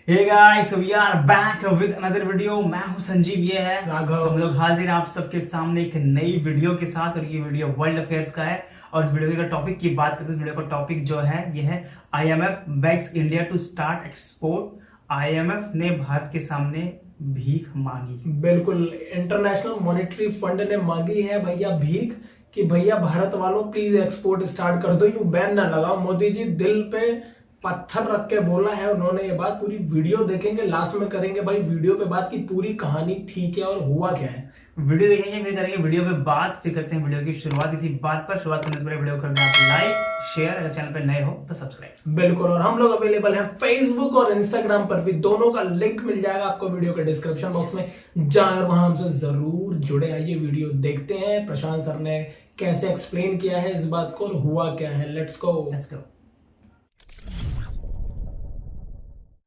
Hey guys, we are back with another video. मैं हूं संजीव, ये है राघव। तो हम लोग हाजिर हैं आप सबके सामने एक नई वीडियो के साथ। और ये वीडियो वर्ल्ड अफेयर्स का है। और इस वीडियो का टॉपिक की बात करते हैं। इस वीडियो का टॉपिक जो है ये है IMF begs India to start export. IMF ने भारत के सामने भीख मांगी। बिल्कुल, इंटरनेशनल मॉनेटरी फंड ने मांगी है भैया भीख कि भैया भारत वालों प्लीज एक्सपोर्ट स्टार्ट कर दो, यूं बैन ना लगाओ। मोदी जी दिल पे पत्थर रख के बोला है उन्होंने ये बात। पूरी वीडियो देखेंगे, लास्ट में करेंगे भाई वीडियो पे बात की पूरी कहानी थी क्या और हुआ क्या है। वीडियो देखेंगे, फिर करेंगे वीडियो पे बात, फिर करते हैं वीडियो की शुरुआत। इसी बात पर शुरुआत करने से पहले वीडियो कर दें आप लाइक शेयर, अगर चैनल पे नए हो तो सब्सक्राइब। बिल्कुल, और हम लोग अवेलेबल हैं फेसबुक और इंस्टाग्राम पर भी, दोनों का लिंक मिल जाएगा आपको वीडियो के डिस्क्रिप्शन बॉक्स में। जाएं और वहां हमसे जरूर जुड़े। आइए वीडियो देखते हैं प्रशांत सर ने कैसे एक्सप्लेन किया है इस बात को और हुआ क्या है। Let's go.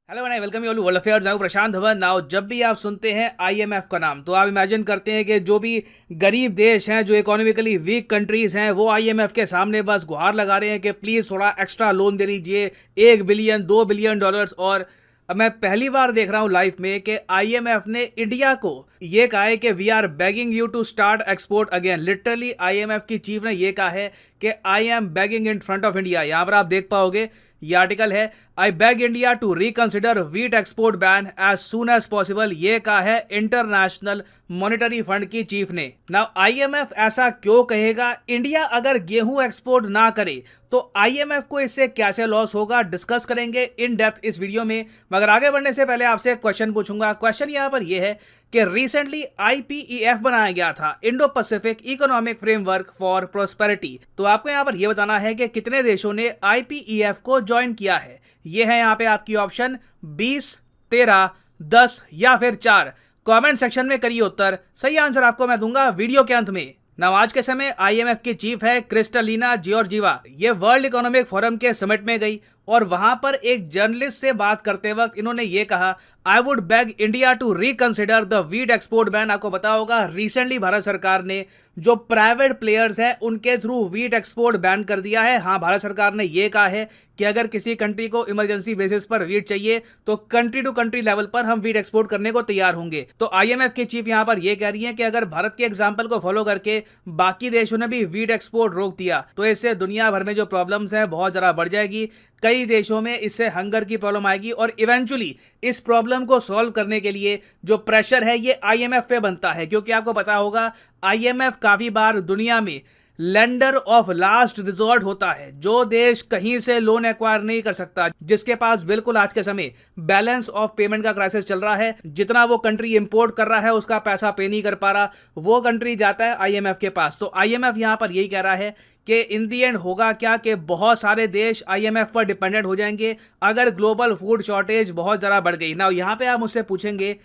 Hello and welcome you all to world affairs. Now Prashant Dhawan. Now जब भी आप सुनते हैं आईएमएफ का नाम तो आप इमेजिन करते हैं कि जो भी गरीब देश हैं, जो इकोनॉमिकली वीक कंट्रीज हैं, वो आईएमएफ के सामने बस गुहार लगा रहे हैं कि प्लीज़ थोड़ा एक्स्ट्रा लोन दे दीजिए, 1 बिलियन 2 बिलियन डॉलर्स। और अब मैं पहली बार देख रहा हूं लाइफ में कि आईएमएफ ने इंडिया को ये कहा है कि we are begging you to start export again. Literally IMF की चीफ ने ये कहा है कि I am begging in front of India. यहां पर आप देख पाओगे, ये आर्टिकल है, I beg India to reconsider wheat export ban as soon as possible. ये कहा है इंटरनेशनल मॉनेटरी फंड की चीफ ने। नाउ आईएमएफ ऐसा क्यों कहेगा? इंडिया अगर गेहूं एक्सपोर्ट ना करे तो आईएमएफ को इससे कैसे लॉस होगा, डिस्कस करेंगे इन डेप्थ इस वीडियो में। मगर आगे बढ़ने से पहले आपसे एक क्वेश्चन पूछूंगा। क्वेश्चन यहां पर यह है कि रिसेंटली आईपीईएफ बनाया गया था, Indo Pacific economic framework for prosperity. तो आपको यहां पर यह बताना है कि कितने देशों ने आईपीईएफ को ज्वाइन किया है। ये है यहां पे आपकी ऑप्शन 20, 13, 10 या फिर 4। कमेंट सेक्शन में करिए उत्तर। सही आंसर आपको मैं दूंगा वीडियो के अंत में। नाउ आज के समय आईएमएफ की चीफ है क्रिस्टलिना जॉर्जिवा। ये वर्ल्ड इकोनॉमिक फोरम के समिट में गई और वहां पर एक जर्नलिस्ट से बात करते वक्त इन्होंने ये कहा, I would beg India to reconsider the wheat export ban. आपको पता होगा रिसेंटली भारत सरकार ने जो प्राइवेट प्लेयर्स हैं उनके थ्रू वीट एक्सपोर्ट बैन कर दिया है। हाँ, भारत सरकार ने यह कहा है कि अगर किसी कंट्री को इमरजेंसी बेसिस पर वीट चाहिए तो कंट्री टू कंट्री लेवल पर हम वीट एक्सपोर्ट करने को तैयार होंगे। तो आईएमएफ की चीफ यहां पर यह कह रही है कि अगर भारत के एग्जाम्पल को फॉलो करके बाकी देशों ने भी वीट एक्सपोर्ट रोक दिया तो इससे दुनिया भर में जो प्रॉब्लम्स हैं बहुत ज़्यादा बढ़ जाएगी। कई देशों में इससे हंगर की प्रॉब्लम आएगी और इवेंचुअली इस प्रॉब्लम को सॉल्व करने के लिए जो प्रेशर है ये आईएमएफ पे बनता है। क्योंकि आपको पता होगा आईएमएफ काफ़ी बार दुनिया में लेंडर ऑफ लास्ट रिजॉर्ट होता है। जो देश कहीं से लोन एक्वायर नहीं कर सकता, जिसके पास बिल्कुल आज के समय बैलेंस ऑफ पेमेंट का क्राइसिस चल रहा है, जितना वो कंट्री इंपोर्ट कर रहा है उसका पैसा पे नहीं कर पा रहा, वो कंट्री जाता है आईएमएफ के पास। तो आईएमएफ यहां पर यही कह रहा है कि इन दी एंड होगा क्या कि बहुत सारे देश आईएमएफ पर डिपेंडेंट हो जाएंगे अगर ग्लोबल फूड शॉर्टेज बहुत ज़्यादा बढ़ गई ना। यहाँ पे आप मुझसे पूछेंगे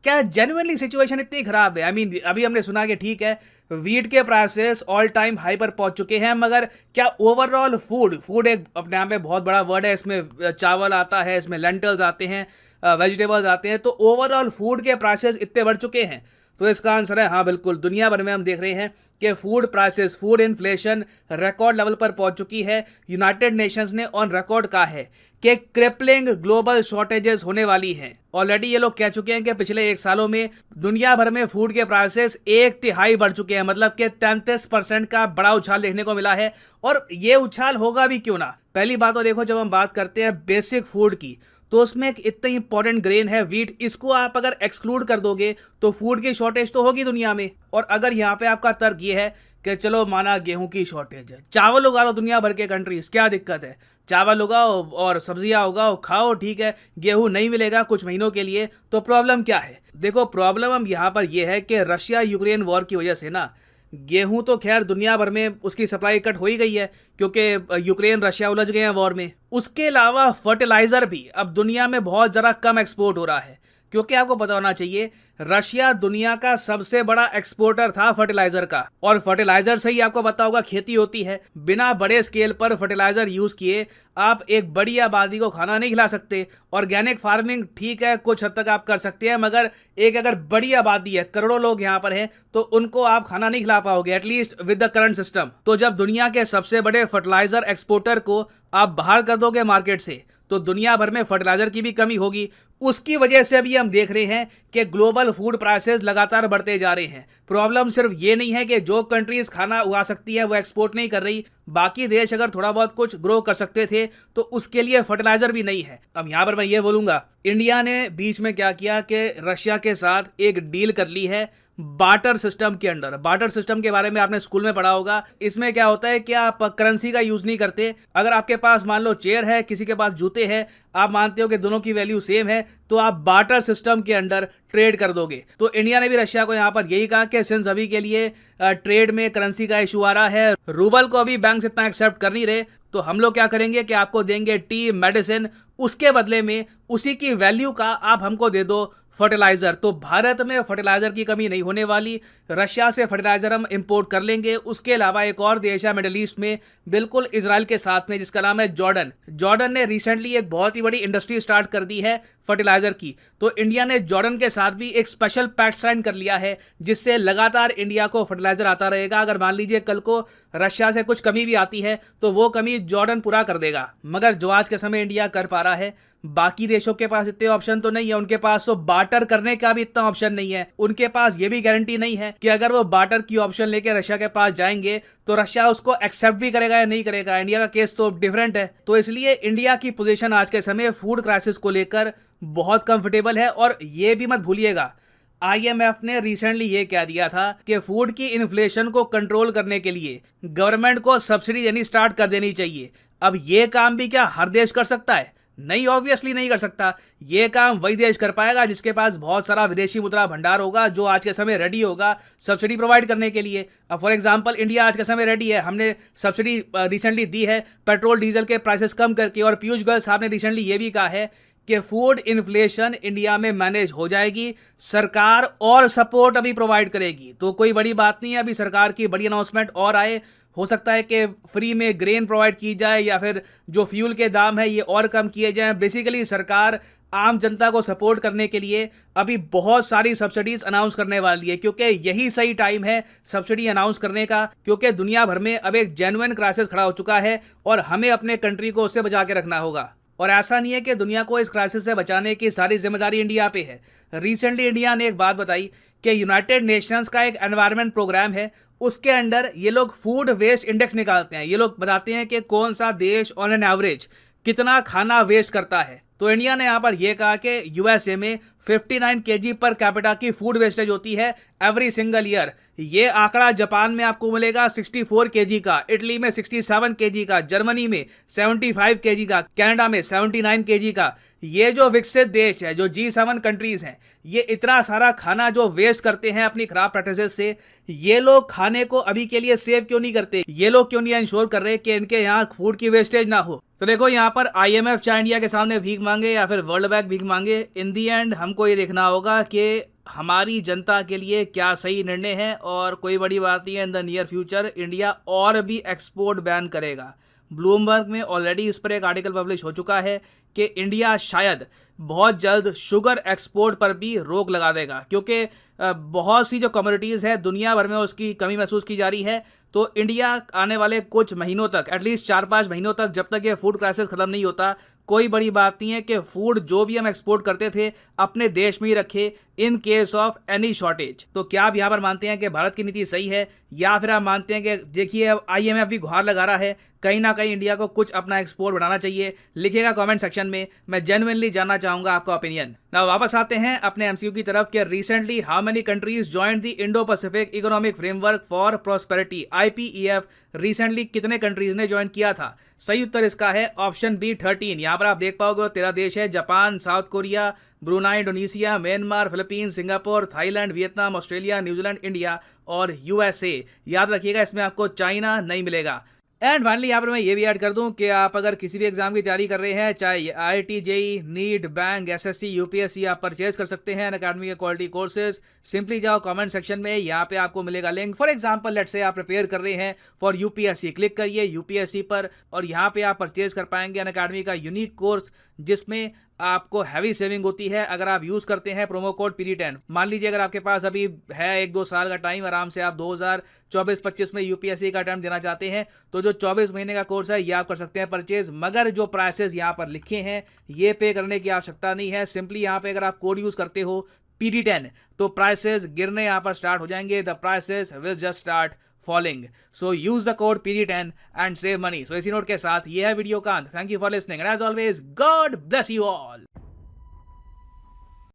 क्या जेन्युइनली सिचुएशन इतनी खराब है? आई मीन अभी हमने सुना कि ठीक है वीट के प्राइसेस ऑल टाइम हाई पर पहुंच चुके हैं, मगर क्या ओवरऑल फूड एक अपने यहाँ पे बहुत बड़ा वर्ड है, इसमें चावल आता है, इसमें लेंटल्स आते हैं, वेजिटेबल्स आते हैं, तो ओवरऑल फूड के प्राइसेस इतने बढ़ चुके हैं? तो इसका आंसर है हाँ, बिल्कुल। दुनिया भर में हम देख रहे हैं कि food prices, food inflation record level पर पहुंच चुकी है। यूनाइटेड नेशंस ने ऑन रिकॉर्ड कहा है कि क्रिपलिंग ग्लोबल शॉर्टेजेस होने वाली हैं। ऑलरेडी ये लोग कह चुके हैं कि पिछले 1 सालों में दुनिया भर में फूड के प्राइसेस 1/3 बढ़ चुके हैं, मतलब कि 33% का बड़ा उछाल देखने को मिला है। और ये उछाल होगा भी क्यों ना। पहली बात तो देखो, जब हम बात करते हैं बेसिक फूड की तो उसमें एक इतना इंपॉर्टेंट ग्रेन है वीट। इसको आप अगर एक्सक्लूड कर दोगे तो फूड की शॉर्टेज तो होगी दुनिया में। और अगर यहाँ पे आपका तर्क ये है कि चलो माना गेहूं की शॉर्टेज है, चावल उगा लो दुनिया भर के कंट्रीज, क्या दिक्कत है? चावल उगाओ और सब्जियां उगाओ, खाओ, ठीक है। गेहूं नहीं मिलेगा कुछ महीनों के लिए, तो प्रॉब्लम क्या है? देखो प्रॉब्लम हम यहाँ पर यह है कि रशिया यूक्रेन वॉर की वजह से ना गेहूं तो खैर दुनिया भर में उसकी सप्लाई कट हो ही गई है क्योंकि यूक्रेन रशिया उलझ गए हैं वॉर में। उसके अलावा फर्टिलाइज़र भी अब दुनिया में बहुत ज़रा कम एक्सपोर्ट हो रहा है, क्योंकि आपको पता होना चाहिए रशिया दुनिया का सबसे बड़ा एक्सपोर्टर था फर्टिलाइजर का। और फर्टिलाइजर से ही आपको पता होगा खेती होती है। बिना बड़े स्केल पर फर्टिलाइजर यूज किए आप एक बड़ी आबादी को खाना नहीं खिला सकते। ऑर्गेनिक फार्मिंग ठीक है, कुछ हद तक आप कर सकते हैं, मगर एक अगर बड़ी आबादी है, करोड़ों लोग यहाँ पर हैं, तो उनको आप खाना नहीं खिला पाओगे at least with the current system. तो जब दुनिया के सबसे बड़े फर्टिलाइजर एक्सपोर्टर को आप बाहर कर दोगे मार्केट से, तो दुनिया भर में फर्टिलाइजर की भी कमी होगी। उसकी वजह से अभी हम देख रहे हैं कि ग्लोबल फूड प्राइसेस लगातार बढ़ते जा रहे हैं। प्रॉब्लम सिर्फ ये नहीं है कि जो कंट्रीज खाना उगा सकती है वो एक्सपोर्ट नहीं कर रही, बाकी देश अगर थोड़ा बहुत कुछ ग्रो कर सकते थे तो उसके लिए फर्टिलाइजर भी नहीं है। अब यहां पर मैं ये बोलूंगा, इंडिया ने बीच में क्या किया कि रशिया के साथ एक डील कर ली है बार्टर सिस्टम के अंडर। बार्टर सिस्टम के बारे में आपने स्कूल में पढ़ा होगा। इसमें क्या होता है कि आप करेंसी का यूज नहीं करते। अगर आपके पास मान लो चेयर है, किसी के पास जूते हैं, आप मानते हो कि दोनों की वैल्यू सेम है, तो आप बार्टर सिस्टम के अंडर ट्रेड कर दोगे। तो इंडिया ने भी रशिया को यहां पर यही कहा कि सिंस अभी के लिए ट्रेड में करेंसी का इशू आ रहा है, रूबल को अभी बैंक इतना एक्सेप्ट कर नहीं रहे, तो हम लोग क्या करेंगे कि आपको देंगे टी, मेडिसिन, उसके बदले में उसी की वैल्यू का आप हमको दे दो फर्टिलाइजर। तो भारत में फर्टिलाइजर की कमी नहीं होने वाली। रशिया से फर्टिलाइजर हम इंपोर्ट कर लेंगे। उसके अलावा एक और देश है मिडिल ईस्ट में, बिल्कुल इजराइल के साथ में, जिसका नाम है जॉर्डन। जॉर्डन ने रिसेंटली एक बहुत ही बड़ी इंडस्ट्री स्टार्ट कर दी है फर्टिलाइजर की। तो इंडिया ने जॉर्डन के साथ भी एक स्पेशल पैक्ट साइन कर लिया है, जिससे लगातार इंडिया को फर्टिलाइजर आता रहेगा। अगर मान लीजिए कल को रशिया से कुछ कमी भी आती है तो वो कमी जॉर्डन पूरा कर देगा। मगर जो आज के समय इंडिया कर पा रहा है, बाकी देशों के पास इतने ऑप्शन तो नहीं है। उनके पास तो बार्टर करने का भी इतना ऑप्शन नहीं है। उनके पास ये भी गारंटी नहीं है कि अगर वो बार्टर की ऑप्शन लेके रशिया के पास जाएंगे तो रशिया उसको एक्सेप्ट भी करेगा या नहीं करेगा। इंडिया का केस तो डिफरेंट है। तो इसलिए इंडिया की पोजीशन आज के समय फूड क्राइसिस को लेकर बहुत कंफर्टेबल है। और ये भी मत भूलिएगा, IMF ने रिसेंटली ये कह दिया था कि फूड की इन्फ्लेशन को कंट्रोल करने के लिए गवर्नमेंट को सब्सिडी देनी स्टार्ट कर देनी चाहिए। अब ये काम भी क्या हर देश कर सकता है? नहीं, ऑब्वियसली नहीं कर सकता। ये काम वही देश कर पाएगा जिसके पास बहुत सारा विदेशी मुद्रा भंडार होगा, जो आज के समय रेडी होगा सब्सिडी प्रोवाइड करने के लिए। अब फॉर एग्जांपल इंडिया आज के समय रेडी है। हमने सब्सिडी रिसेंटली दी है पेट्रोल डीजल के प्राइसेस कम करके। और पीयूष गोयल साहब ने रिसेंटली ये भी कहा है कि फूड इन्फ्लेशन इंडिया में मैनेज हो जाएगी, सरकार और सपोर्ट अभी प्रोवाइड करेगी। तो कोई बड़ी बात नहीं है, अभी सरकार की बड़ी अनाउंसमेंट और आए। हो सकता है कि फ्री में ग्रेन प्रोवाइड की जाए या फिर जो फ्यूल के दाम है ये और कम किए जाएं। बेसिकली सरकार आम जनता को सपोर्ट करने के लिए अभी बहुत सारी सब्सिडीज अनाउंस करने वाली है, क्योंकि यही सही टाइम है सब्सिडी अनाउंस करने का। क्योंकि दुनिया भर में अब एक जेन्युइन क्राइसिस खड़ा हो चुका है और हमें अपने कंट्री को उससे बचा के रखना होगा। और ऐसा नहीं है कि दुनिया को इस क्राइसिस से बचाने की सारी जिम्मेदारी इंडिया पे है। रिसेंटली इंडिया ने एक बात बताई कि यूनाइटेड नेशंस का एक एनवायरनमेंट प्रोग्राम है, उसके अंडर ये लोग फूड वेस्ट इंडेक्स निकालते हैं। ये लोग बताते हैं कि कौन सा देश ऑन एन एवरेज कितना खाना वेस्ट करता है। तो इंडिया ने यहाँ पर यह कहा कि यूएसए में 59 kg पर कैपिटा की फूड वेस्टेज होती है एवरी सिंगल ईयर। ये आंकड़ा जापान में आपको मिलेगा 64 kg का, इटली में 67 kg का, जर्मनी में 75 kg का, कनाडा में 79 kg का। ये जो विकसित देश है, जो G7 कंट्रीज हैं, ये इतना सारा खाना जो वेस्ट करते हैं अपनी खराब प्रैक्टिसेस से, ये लोग खाने को अभी के लिए सेव क्यों नहीं करते? ये लोग क्यों नहीं इंश्योर कर रहे कि इनके यहाँ फूड की वेस्टेज ना हो? तो देखो यहाँ पर IMF चाहे इंडिया के सामने भीख मांगे या फिर वर्ल्ड बैंक भीख मांगे, इन दी एंड हमको ये देखना होगा कि हमारी जनता के लिए क्या सही निर्णय है। और कोई बड़ी बात नहीं है, in the near future India और भी एक्सपोर्ट बैन करेगा। ब्लूमबर्ग में ऑलरेडी इस पर एक आर्टिकल पब्लिश हो चुका है कि इंडिया शायद बहुत जल्द शुगर एक्सपोर्ट पर भी रोक लगा देगा, क्योंकि बहुत सी जो कमोडिटीज़ है दुनिया भर में उसकी कमी महसूस की जा रही है। तो इंडिया आने वाले कुछ महीनों तक, एटलीस्ट 4-5 महीनों तक, जब तक ये फूड क्राइसिस खत्म नहीं होता, कोई बड़ी बात नहीं है कि फूड जो भी हम एक्सपोर्ट करते थे अपने देश में ही रखे in case of any shortage. तो क्या आप यहाँ पर मानते हैं कि भारत की नीति सही है, या फिर आप मानते हैं कि देखिए अब IMF भी गुहार लगा रहा है, कहीं ना कहीं इंडिया को कुछ अपना एक्सपोर्ट बढ़ाना चाहिए? लिखिएगा कमेंट सेक्शन में, मैं जेन्युइनली जानना चाहूंगा आपका ओपिनियन। नाउ वापस आते हैं अपने MCQ की तरफ कि recently how many countries joined the Indo Pacific economic framework for prosperity IPEF। Recently कितने कंट्रीज ने ज्वाइन किया था? सही उत्तर इसका है ऑप्शन बी 13। यहाँ पर आप देख पाओगे 13 देश है, Japan, south Korea, Brunei, Indonesia, Myanmar, Philippines, Singapore, Thailand, Vietnam, Australia, New Zealand, India और USA। याद रखिएगा इसमें आपको चाइना नहीं मिलेगा। एंड फाइनली यहाँ पर मैं ये भी ऐड कर दूं कि आप अगर किसी भी एग्जाम की तैयारी कर रहे हैं, चाहे IIT, JEE, NEET, bank, SSC, UPSC, आप परचेज कर सकते हैं अनअकैडमी के क्वालिटी कोर्सेज। सिंपली जाओ कमेंट सेक्शन में, यहाँ पे आपको मिलेगा link. For example let's say आप प्रिपेयर कर रहे हैं फॉर UPSC, क्लिक करिए UPSC पर और यहाँ पे आप परचेज कर पाएंगे अनअकैडमी का यूनिक कोर्स, जिसमें आपको हैवी सेविंग होती है अगर आप यूज़ करते हैं प्रोमो कोड PD10। मान लीजिए अगर आपके पास अभी है 1-2 साल का टाइम, आराम से आप 2024-25 में UPSC का अटेम्प्ट देना चाहते हैं, तो जो 24 महीने का कोर्स है ये आप कर सकते हैं परचेज। मगर जो प्राइसेस यहाँ पर लिखे हैं ये पे करने की आवश्यकता नहीं है। सिंपली यहाँ पे अगर आप कोड यूज़ करते हो PD10 तो प्राइसेस गिरने यहाँ पर स्टार्ट हो जाएंगे। The prices will just start falling. So use the code PD10 and save money. So इसी नोट के साथ ये है वीडियो का अंत। Thank you for listening and as always God bless you all.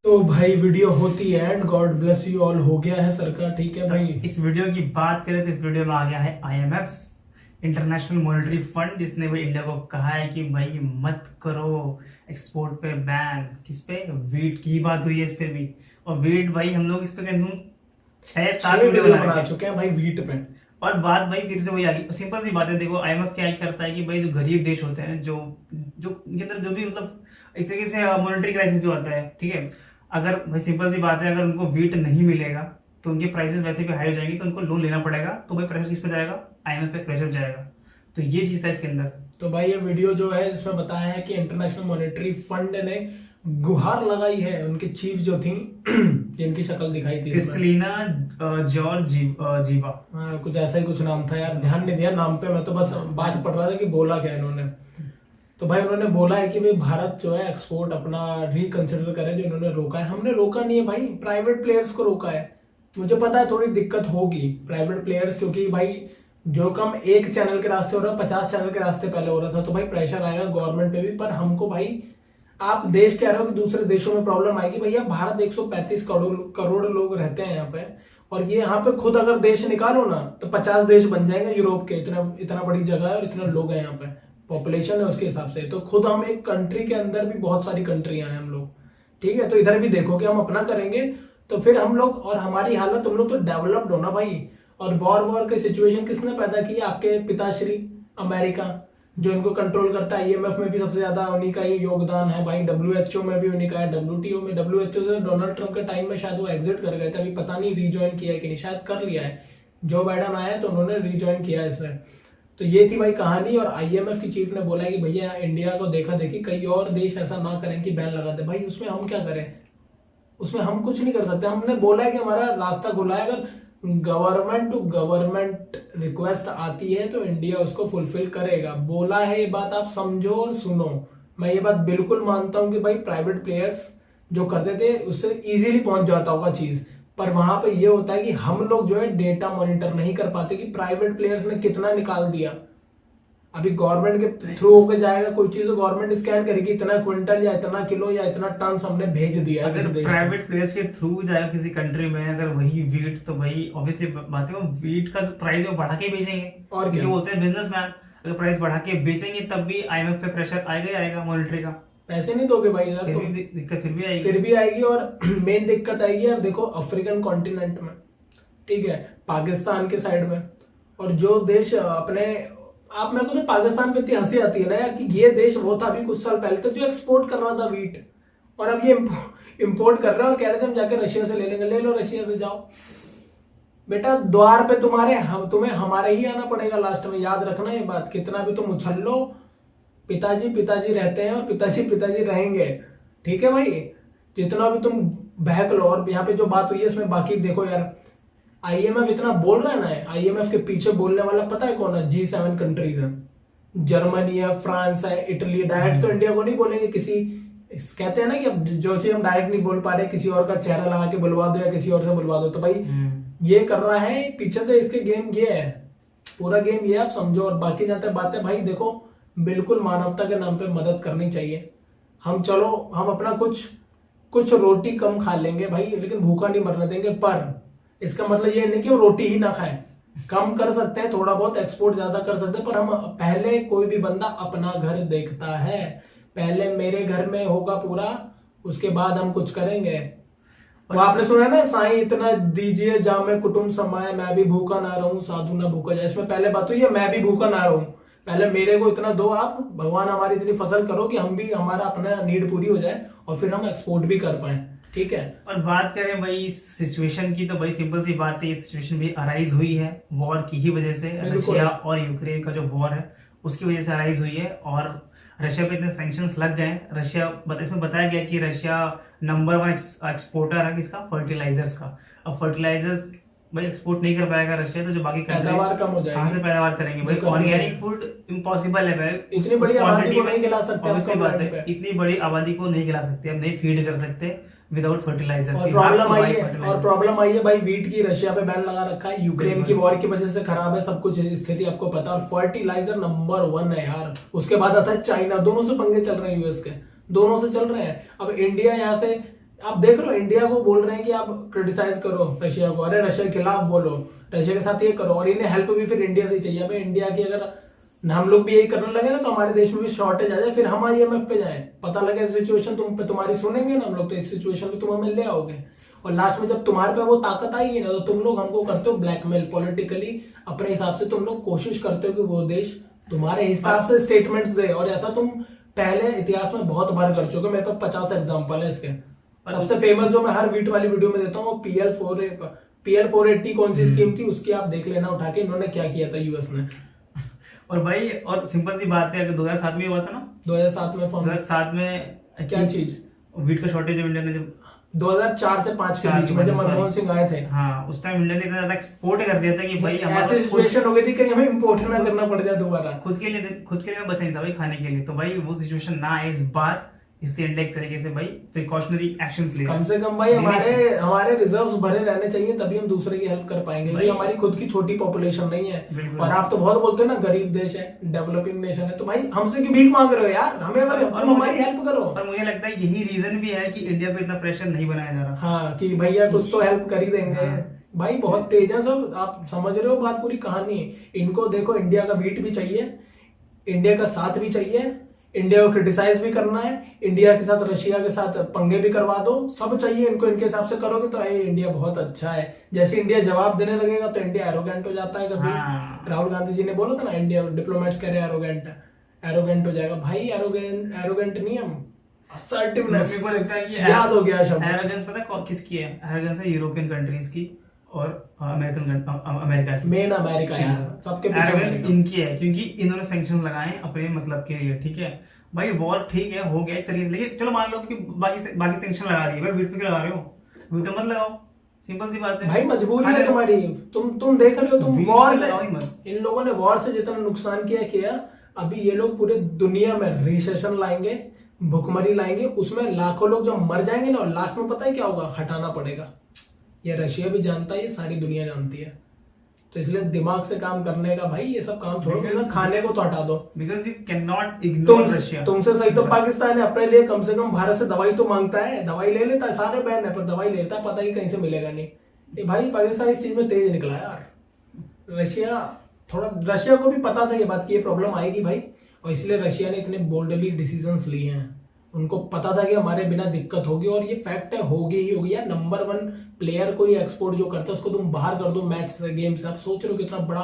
तो भाई वीडियो होती है and God bless you all हो गया है सरकार, ठीक है भाई। इस वीडियो की बात करें तो इस वीडियो में आ गया है IMF, इंटरनेशनल मॉनेटरी फंड, जिसने भाई इंडिया को कहा है कि भाई मत करो एक्सपोर्ट पे बैन। किस पे? वीट की बात हुई है इस पे भी। और वीट भाई हम लोग इस पे 6-7 वीडियो बना चुके हैं भाई वीट पे। और बात भाई फिर से वही आ गई। सिंपल सी बात है, देखो IMF क्या करता है कि भाई जो गरीब देश होते हैं, जो इनके अंदर जो भी मतलब एक तरीके से मॉनेटरी क्राइसिस जो आता है, ठीक है, अगर भाई सिंपल सी बात है, अगर उनको वीट नहीं मिलेगा तो उनके प्राइसेस वैसे भी हाई हो जाएंगे, तो उनको लोन लेना पड़ेगा। तो भाई प्रेशर किस पे जाएगा? IMF पे प्रेशर जाएगा। तो ये चीज था इसके अंदर। तो भाई ये वीडियो जो है इसमें बताया है कि इंटरनेशनल मॉनेटरी फंड ने गुहार लगाई है उनकी चीफ जो थी जिनकी शक्ल दिखाई थी, क्रिस्टलिना जॉर्जिवा, कुछ ऐसा ही कुछ नाम था यार, ध्यान नहीं दिया नाम पे, मैं तो बस बात पढ़ रहा था कि बोला क्या इन्होंने। तो भाई उन्होंने बोला है कि भाई भारत जो है एक्सपोर्ट अपना रिकंसिडर करे, जो इन्होंने रोका है। हमने रोका नहीं है भाई, प्राइवेट प्लेयर्स को रोका है। मुझे पता है थोड़ी दिक्कत होगी प्राइवेट प्लेयर्स, क्योंकि भाई जो कम एक चैनल के रास्ते हो रहा है 50 चैनल के रास्ते पहले हो रहा था, तो भाई प्रेशर आएगा गवर्नमेंट पे भी। पर हमको भाई, आप देश कह रहे हो कि दूसरे देशों में प्रॉब्लम आएगी, भैया भारत 135 करोड़ लोग रहते हैं यहाँ पे, और ये यहाँ पे खुद अगर देश निकालो ना तो 50 देश बन जाएंगे यूरोप के। इतना बड़ी जगह है और इतने लोग हैं यहाँ पे, पॉपुलेशन है उसके हिसाब से। तो खुद हम एक कंट्री के अंदर भी बहुत सारी कंट्रियां हैं हम लोग, ठीक है। तो इधर भी देखो कि हम अपना करेंगे तो फिर हम लोग, और हमारी हालत, तुम लोग तो डेवलप्ड हो ना भाई। और वॉर की सिचुएशन किसने पैदा की? आपके पिताश्री अमेरिका, जो इनको कंट्रोल करता है। IMF में भी सबसे ज्यादा उन्हीं का ही योगदान है भाई, WHO में भी उन्हीं का है, WTO में। WHO से डोनाल्ड ट्रम्प के टाइम में शायद वो एग्जिट कर गए थे, अभी पता नहीं रीज्वाइन किया है कि नहीं, शायद कर लिया है। जो बाइडन आया तो उन्होंने रीज्वाइन किया है इसमें। तो ये थी भाई कहानी। और IMF की चीफ ने बोला है कि भैया इंडिया को देखा देखी कई और देश ऐसा ना करें कि बैन लगा दे। भाई उसमें हम क्या करें? उसमें हम कुछ नहीं कर सकते। हमने बोला है कि हमारा रास्ता खुला है, अगर गवर्नमेंट टू गवर्नमेंट रिक्वेस्ट आती है तो इंडिया उसको फुलफिल करेगा। बोला है, ये बात आप समझो और सुनो। मैं ये बात बिल्कुल मानता हूं कि भाई प्राइवेट प्लेयर्स जो करते थे उससे इजीली पहुंच जाता होगा चीज, पर वहां पे ये होता है कि हम लोग जो है डेटा मॉनिटर नहीं कर पाते कि प्राइवेट प्लेयर्स ने कितना निकाल दिया। अभी गवर्नमेंट के थ्रू होकर जाएगा कोई चीज तो गवर्नमेंट स्कैन करेगी, इतना क्विंटल या इतना किलो या इतना टन हमने भेज दिया। अगर प्राइवेट प्लेयर्स के थ्रू जाएगा किसी कंट्री में अगर वही वीट, तो भाई ऑब्वियसली बात है वो वीट का प्राइस वो बढ़ा के बेचेंगे। और क्या बोलते हैं बिजनेसमैन, अगर प्राइस बढ़ा के बेचेंगे तब भी IMF पे प्रेशर आएगा ही आएगा मॉनेटरी का। पैसे नहीं दोगे भाई यार, तो दिक्कत फिर भी आएगी। और मेन दिक्कत आएगी यार, देखो अफ्रीकन कॉन्टिनेंट में, ठीक है, पाकिस्तान के साइड में, और जो देश अपने आप, मेरे को तो पाकिस्तान पे इतनी हंसी आती है ना यार कि ये देश वो था अभी कुछ साल पहले तक जो एक्सपोर्ट कर रहा था वीट, और अब ये इंपोर्ट कर रहे हैं और कह रहे थे हम जाके रशिया से ले लेंगे। ले लो रशिया से, जाओ बेटा, द्वार पे तुम्हें हमारे ही आना पड़ेगा लास्ट में। याद रखना ये बात, कितना भी तुम उछल लो, पिताजी रहते हैं और पिताजी रहेंगे, ठीक है भाई। जितना भी तुम बहक लो। और यहाँ पे जो बात हुई है इसमें बाकी देखो यार, IMF इतना बोल रहा है ना, IMF के पीछे बोलने वाला पता है कौन है? G7 कंट्रीज है, जर्मनी है, फ्रांस है, इटली है। डायरेक्ट तो इंडिया को नहीं बोलेंगे, किसी कहते हैं ना कि अब जो चीज हम डायरेक्ट नहीं बोल पा रहे, किसी और का चेहरा लगा के बुलवा दो या किसी और से बुलवा दो। तो भाई ये कर रहा है पीछे से, इसके गेम ये है, पूरा गेम ये आप समझो। और बाकी जहां तक बात है भाई, देखो बिल्कुल मानवता के नाम पे मदद करनी चाहिए। हम चलो हम अपना कुछ रोटी कम खा लेंगे भाई, लेकिन भूखा नहीं मरने देंगे। पर इसका मतलब ये नहीं कि हम रोटी ही ना खाएं, कम कर सकते हैं, थोड़ा बहुत एक्सपोर्ट ज्यादा कर सकते हैं। पर हम पहले, कोई भी बंदा अपना घर देखता है, पहले मेरे घर में होगा पूरा, उसके बाद हम कुछ करेंगे। और आपने सुना ना, साईं इतना दीजिए जामे कुटुंब समाए, मैं भी भूखा ना रहूं साधु ना भूखा जाए। इसमें पहले बात हुई है मैं भी भूखा ना रहूं, पहले मेरे को इतना दो आप, भगवान हमारी इतनी फसल करो कि हम भी, हमारा अपना नीड पूरी हो जाए और फिर हम एक्सपोर्ट भी कर पाए, ठीक है। और बात करें भाई इस सिचुएशन की, तो भाई सिंपल सी बात है, ये सिचुएशन भी अराइज हुई है वॉर की ही वजह से। रशिया और यूक्रेन का जो वॉर है उसकी वजह से अराइज हुई है। और रशिया पे इतने सैंक्शंस लग गए। इसमें बताया गया कि रशिया नंबर 1 एक्सपोर्टर है किसका, फर्टिलाइजर्स का। अब फर्टिलाइजर्स भाई एक्सपोर्ट नहीं कर पाएगा रशिया, तो जो बाकी पैदावार कम हो जाएगी, कहाँ से पैदावार करेंगे भाई? ऑर्गेनिक फूड इम्पॉसिबल है भाई, इतनी बड़ी आबादी को नहीं खिला सकते, ऑब्वियसली बात है, इतनी बड़ी आबादी को नहीं खिला सकते, हम नहीं फीड कर सकते विदाउट फर्टिलाइजर। और प्रॉब्लम आई है भाई वीट की, रशिया पे बैन लगा रखा है, यूक्रेन की वॉर की वजह से खराब है सब कुछ स्थिति, आपको पता है। और फर्टिलाइजर नंबर 1 है यार, उसके बाद आता है चाइना, दोनों से पंगे चल रहे हैं, यूएस के दोनों से चल रहे हैं। अब इंडिया यहाँ से आप देख रहे हो, इंडिया को बोल रहे हैं कि आप क्रिटिसाइज करो रशिया को, अरे रशिया के खिलाफ बोलो, रशिया के साथ ये करो, और इन्हें हेल्प भी फिर इंडिया से ही चाहिए। भाई इंडिया की अगर हम लोग भी यही करने लगे ना तो हमारे देश में भी शॉर्टेज आ जाए, फिर हम IMF पे जाए, पता लगे सिचुएशन तुम्हारी सुनेंगे ना हम लोग, तो इस सिचुएशन में तुम हमें ले आओगे, और लास्ट में जब तुम्हारे पे वो ताकत आएगी ना तो तुम लोग हमको करते हो ब्लैकमेल, पॉलिटिकली अपने हिसाब से तुम लोग कोशिश करते हो कि वो देश तुम्हारे हिसाब से स्टेटमेंट्स दे, और ऐसा तुम पहले इतिहास में बहुत बार कर चुके हो। मेरे पास 50 एग्जाम्पल है इसके। सबसे फेमस जो मैं हर वीट वाली वीडियो में देता हूँ वो PL480 कौन सी स्कीम थी, उसकी आप देख लेना उठा के, इन्होंने क्या किया था यूएस ने। और भाई और सिंपल सी बात है, अगर 2007 में हुआ था ना, 2007 में 2007 में क्या चीज, वीट का शॉर्टेज है इंडिया ने, जब 2004 से 5 के बीच में जब मनमोहन सिंह आए थे, हाँ उस टाइम इंडिया ने इतना ज्यादा एक्सपोर्ट कर दिया था कि भाई ऐसी सिचुएशन हो गई थी कि हमें इंपोर्ट ना करना पड़ जाए दोबारा, खुद के लिए बचा नहीं था भाई खाने के लिए। तो भाई वो सिचुएशन ना आए इस बार, इसलिए इंडिया एक तरीके से भाई प्रिकॉशनरी एक्शंस ले, कम से कम भाई हमारे रिजर्व्स भरे रहने चाहिए, तभी हम दूसरे की हेल्प कर पाएंगे, भाई हमारी खुद की छोटी पॉपुलेशन नहीं है। और आप तो बहुत बोलते हो ना गरीब देश है, डेवलपिंग नेशन है, तो भाई हमसे क्यों भीख मांग रहे हो यार, तुम हमारी हेल्प करो। और मुझे लगता है यही रीजन भी है कि इंडिया पे इतना प्रेशर नहीं बनाया जा रहा, हाँ कि भैया कुछ तो हेल्प कर ही देंगे। भाई बहुत तेज है सब, आप समझ रहे हो बात, पूरी कहानी। इनको देखो, इंडिया का वीट भी चाहिए, इंडिया का साथ भी चाहिए, इंडिया को क्रिटिसाइज भी करना है, इंडिया के साथ रशिया के साथ पंगे भी करवा दो, सब चाहिए इनको। इनके हिसाब से करोगे तो इंडिया बहुत अच्छा है। जैसे इंडिया जवाब देने लगेगा तो इंडिया एरोगेंट हो जाता है कभी। राहुल गांधी जी ने बोला था ना, इंडिया डिप्लोमेट्स कह रहे हैं एरोगेंट हो जाएगा। भाई एरोगेंट नहीं, हम असर्टिवनेस, मेरे को लगता है कि याद हो गया शब्द। एरोगेंस पता है किसकी है? एरोगेंस है यूरोपियन कंट्रीज की और अमेरिका की, मेन अमेरिका यार, सबके पीछे इनकी है, क्योंकि इन्होंने सैंक्शंस लगाए अपने मतलब के लिए। ठीक है भाई, वॉर ठीक है हो गया एक तरीके, लेकिन चलो मान लो कि बाकी सैंक्शन लगा दिए, भाई वीट पे क्यों लगा रहे हो? वीट पे मत लगाओ, सिंपल सी बात है भाई, मजबूरी है तुम्हारी। तुम देख रहे हो, तुम वॉर से, इन लोगों ने वॉर से जितना नुकसान किया, अभी ये लोग पूरे दुनिया में रिसेशन लाएंगे, भुखमरी लाएंगे, उसमें लाखों लोग जब मर जाएंगे ना, लास्ट में पता है क्या होगा? हटाना पड़ेगा। ये रशिया भी जानता है, ये सारी दुनिया जानती है, तो इसलिए दिमाग से काम करने का भाई, ये सब काम छोड़ो, खाने को तो हटा दो, because you can not ignore Russia. तुमसे सही तो पाकिस्तान है, अपने लिए कम से कम भारत से दवाई तो मांगता है, दवाई ले लेता है, सारे बैन है पर दवाई लेता है, पता ही कहीं से मिलेगा नहीं। ये भाई पाकिस्तान इस चीज में तेज निकला यार। रशिया को भी पता था ये बात की ये प्रॉब्लम आएगी भाई, और इसलिए रशिया ने इतने बोल्डली डिसीजंस लिए हैं। उनको पता था कि हमारे बिना दिक्कत होगी, और ये फैक्ट है, होगी ही होगी यार। नंबर 1 प्लेयर कोई एक्सपोर्ट जो करता है उसको तुम बाहर कर दो मैच से, गेम से, आप सोच रहे हो कितना बड़ा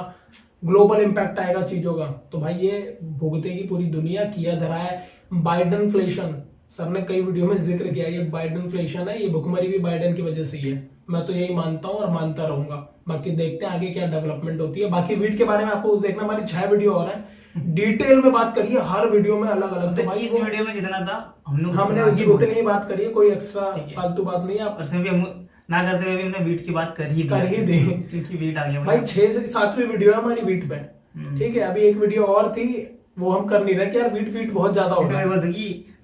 ग्लोबल इंपैक्ट आएगा चीजों का। तो भाई ये भुगतेगी पूरी दुनिया, किया धरा है। बाइडन फ्लेशन, सर ने कई वीडियो में जिक्र किया, ये बाइडन फ्लेशन है, ये भुखमरी भी बाइडन की वजह से ही है। मैं तो यही मानता हूँ और मानता रहूंगा। बाकी देखते हैं आगे क्या डेवलपमेंट होती है। बाकी वीट के बारे में आपको देखना, हमारी 6 वीडियो और है, डिटेल में बात करिए हर वीडियो में अलग अलग। तो भाई इस वीडियो में जितना था हमने उतनी ही बात करी है, कोई एक्स्ट्रा फालतू बात नहीं है। आप ना करते हुए हमने वीट की बात कर ही दी, क्योंकि वीट आ गया भाई। 6 से 7वीं वीडियो है हमारी वीट पे, ठीक है। अभी एक वीडियो और थी, वो हम कर नहीं रहे कि यार वीट बहुत ज्यादा हो रहा है,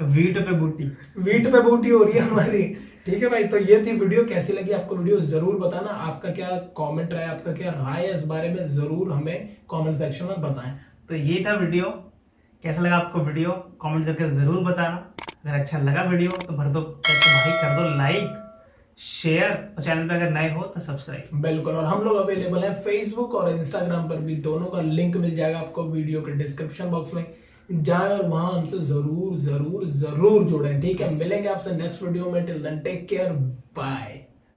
वीट पे बूटी हो रही है हमारी, ठीक है भाई। तो ये थी वीडियो, कैसी लगी आपको वीडियो जरूर बताना। आपका क्या कमेंट रहा है, आपका क्या राय है इस बारे में, जरूर हमें कमेंट सेक्शन में बताएं। तो ये था वीडियो, कैसा लगा आपको वीडियो कमेंट करके जरूर बताना। अगर अच्छा लगा वीडियो तो भाई कर दो लाइक, शेयर, और चैनल पे अगर नए हो तो सब्सक्राइब। बिल्कुल, और हम लोग अवेलेबल हैं फेसबुक और इंस्टाग्राम पर भी, दोनों का लिंक मिल जाएगा आपको वीडियो के डिस्क्रिप्शन बॉक्स में। जाए और वहां हमसे जरूर जुड़े, ठीक है। मिलेंगे आपसे नेक्स्ट वीडियो में, till then take care, bye.